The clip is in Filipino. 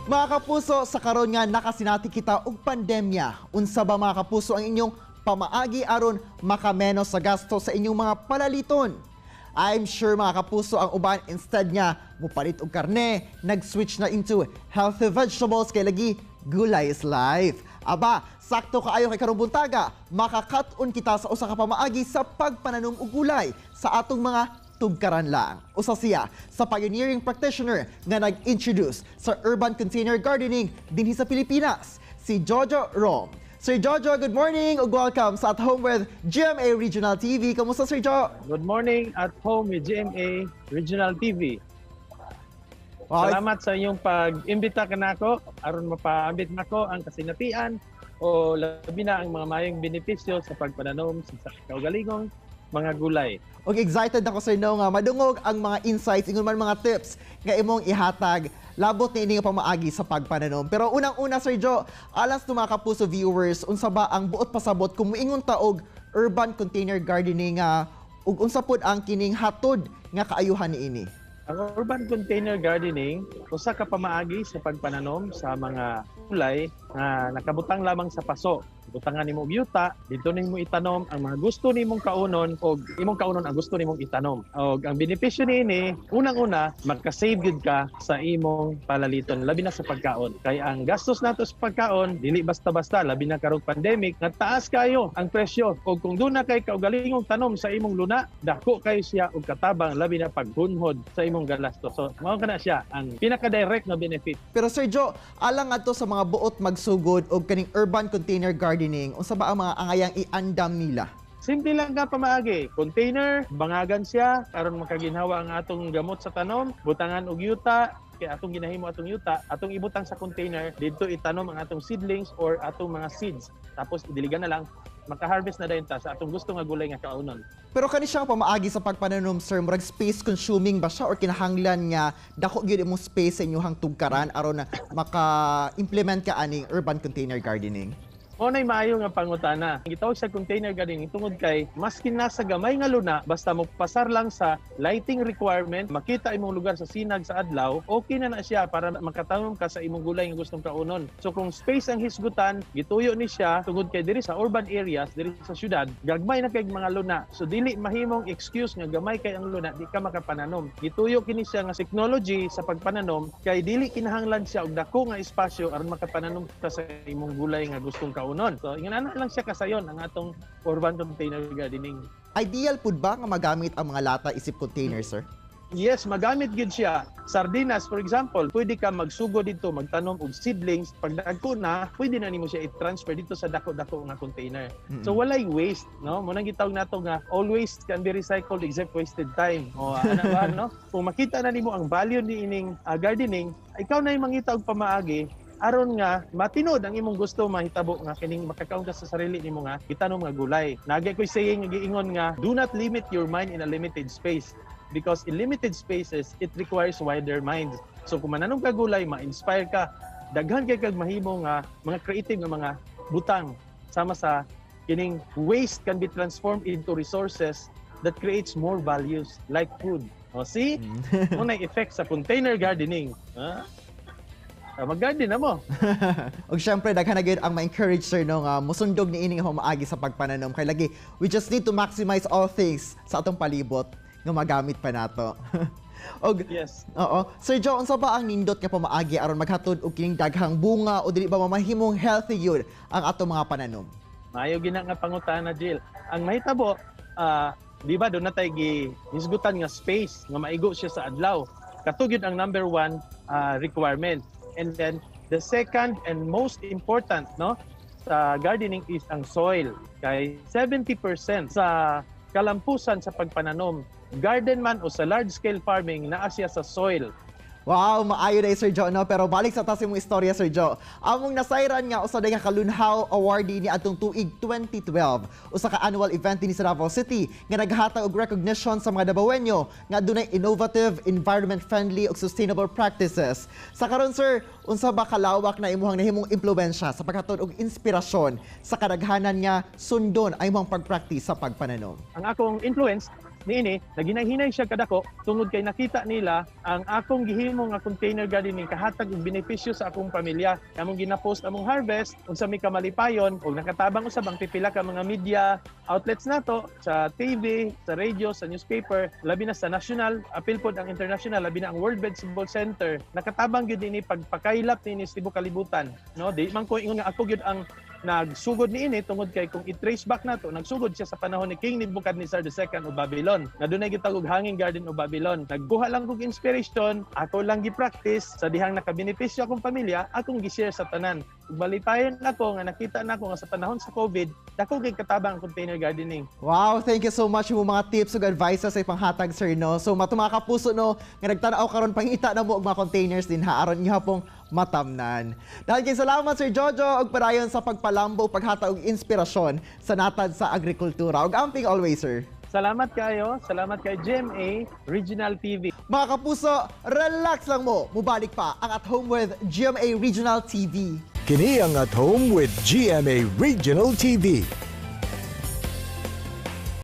Mga kapuso, sa karon nga nakasinati kita og pandemya. Unsa ba mga kapuso ang inyong pamaagi aron makamenos sa gasto sa inyong mga palaliton? I'm sure mga kapuso ang uban instead nga mupalit og karne, nag-switch na into healthy vegetables kay lagi gulay is life. Aba, sakto kaayo kay karong buntaga, makakat-on kita sa usa ka pamaagi sa pagpananom og gulay sa atong mga tugkaran lang. Usa siya sa pioneering practitioner nga nag-introduce sa urban container gardening dinhi sa Pilipinas, si Jojo Rom. Sir Jojo, good morning ug welcome sa At Home with GMA Regional TV. Kamusta, Sir Jo? Good morning, At Home with GMA Regional TV. Wow. Salamat sa inyong pag-imbita ka nako aron mapaambit nako ang kasinatian o labi na ang mga mayong benepisyo sa pagpananom sa kaugalingong mga gulay. Og excited ako sir no nga madungog ang mga insights ingon man mga tips nga imong ihatag labot ni ini nga pamaagi sa pagpananom. Pero unang-una Sir Jo, alas to mga kapuso viewers, unsa ba ang buot pasabot kung moingon ta og urban container gardening ug unsa pod ang kining hatod nga kaayuhan niini? Ang urban container gardening usa ka pamaagi sa pagpananom sa mga gulay na nakabutang lamang sa paso. Butangan nimo og yuta, dito nimo itanom ang mga gusto nimong kaunon o imong kaunon ang gusto nimong itanom. Og ang benepisyo niini, unang-una, magka-save gid ka sa imong palaliton labi na sa pagkaon. Kay ang gastos nato sa pagkaon dili basta-basta labi na karong pandemic, nagtaas kayo ang presyo. Og kung doon na kay kaugalingong tanom sa imong luna, dako kayo siya og katabang labi na paghunhod sa imong galastos. So, mao kana siya ang pinaka-direct na benefit. Pero Sir Jo, alang adto sa mga buot magsugod og kaning urban container gardening, unsa ba ang mga angayang iandam nila? Simple lang ka pamaagi. Container, bangagan siya aron makaginhawa ang atong gamot sa tanom, butangan og yuta, kay atong ginahimo atong yuta, atong ibutang sa container, dito itanom ang atong seedlings or atong mga seeds. Tapos idiligan na lang, maka-harvest na dayon ta sa atong gusto nga gulay nga kaunon. Pero kani siya pamaagi sa pagpananom sir, murag space consuming ba siya or kinahanglan nga dako gyud imong space sa inyong tugkaran aron na maka-implement ka aning urban container gardening? Unay maayo nga pangutana. Gitawag sa container gardening tungod kay maski nasa gamay nga luna basta mo pasar lang sa lighting requirement, makita imong lugar sa sinag sa adlaw, okay na siya para makatanom ka sa imong gulay nga gustong kaunon. So kung space ang hisgutan, gituyo ni siya tungod kay diri sa urban areas, diri sa syudad, gagmay na kay mga luna. So dili mahimong excuse nga gamay kay ang luna, di ka makapananom. Gituyo kini siya nga technology sa pagpananom kay dili kinahanglan siya og dako nga espasyo aron makapananom ka sa imong gulay nga gustong kaunon. So, ingana lang siya kasayon ang atong urban container gardening. Ideal pud ba nga magamit ang mga lata isip container, sir? Yes, magamit gid siya. Sardinas, for example, pwede ka magsugo dito, magtanom og seedlings. Pag dagko na, pwede na nimo siya i-transfer dito sa dako-dako nga container. So walay waste, no? Mo nang gitawag nato nga all waste can be recycled except wasted time. O ana ba, no? Kung makita na nimo ang value ni ining gardening, ikaw na yung mangita og pamaagi aron nga matinod ang imong gusto mahitabo nga kining makakaon ka sa sarili nimo nga itanom nga gulay. Nagay koy saying nga giingon nga do not limit your mind in a limited space because in limited spaces it requires wider minds. So kung mananom ka gulay, ma-inspire ka, daghan kay kag mahimo nga mga creative nga mga butang sama sa kining waste can be transformed into resources that creates more values like food. O see? Unay effect sa container gardening. Mag-garden na mo. Og syempre daghan na gyud ang ma-encourage sir no nga musundog ni ining humaagi sa pagpananom kay lagi we just need to maximize all things sa atong palibot nga magamit pa nato. Og Yes. oo, Sir Jo, unsa ba ang nindot nga pamaagi aron maghatod og kining daghang bunga o dili ba mamahimong healthy yun ang atong mga pananom? Maayo gina nga pangutana, Jill. Ang mahitabo, di ba doon na tayo hisgutan nga space nga maigo siya sa adlaw. Katugid ang number one requirement. And then the second and most important no sa gardening is ang soil. Kay 70% sa kalampusan sa pagpananom, garden man o sa large scale farming naa siya sa soil. Wow, maayo na Sir Jo, no? Pero balik sa taas mong istorya, Sir Jo. Among nasayran nga usa nga kalunhaw awardee ni atong tuig 2012. Usa ka annual event ni sa Davao City nga naghatag og recognition sa mga Davaoenyo nga adunay innovative, environment-friendly ug sustainable practices. Sa karon, Sir, unsa ba kalawak na imuhang nahimong impluwensya sa paghatod og inspirasyon sa kadaghanan nga sundon ay imong pagpractice sa pagpananom? Ang akong influence niini naginay-hinay siya kadako tungod kay nakita nila ang akong gihimo nga container gardening kahatag og benepisyo sa akong pamilya. Among gina-post among harvest unsa mi kamalipayon ug nakatabang usab ang pipila ka mga media outlets nato sa TV, sa radio, sa newspaper, labi na sa national, apil pod ang international, labi na ang World Vegetable Center. Nakatabang gyud ini pagpakaylap ni Cebu kalibutan, no? Di man ko ingon nga ako gyud ang nagsugod niini tungod kay kung i-trace back nato nagsugod siya sa panahon ni King Nebuchadnezzar II o Babylon na dunay gitawag og hanging garden o Babylon. Nagbuha lang kog inspiration, ako lang gi-practice sa dihang nakabenepisyo akong pamilya, akong gi-share sa tanan. Ug balipayon nako nga nakita nako nga sa panahon sa COVID dako kay katabang ang container gardening. Wow, thank you so much mo mga tips ug advices sa ipanghatag sir no. So mga kapuso no nga nagtan-aw karon pangita na mo og mga containers din ha aron niya pong matamnan. Dahil kay salamat Sir Jojo og padayon sa pagpalambo paghatag og inspirasyon sa natad sa agrikultura. Ug amping always sir. Salamat kayo, salamat kay GMA Regional TV. Mga kapuso, relax lang mo. Mubalik pa ang At Home with GMA Regional TV. Kini ang At Home with GMA Regional TV.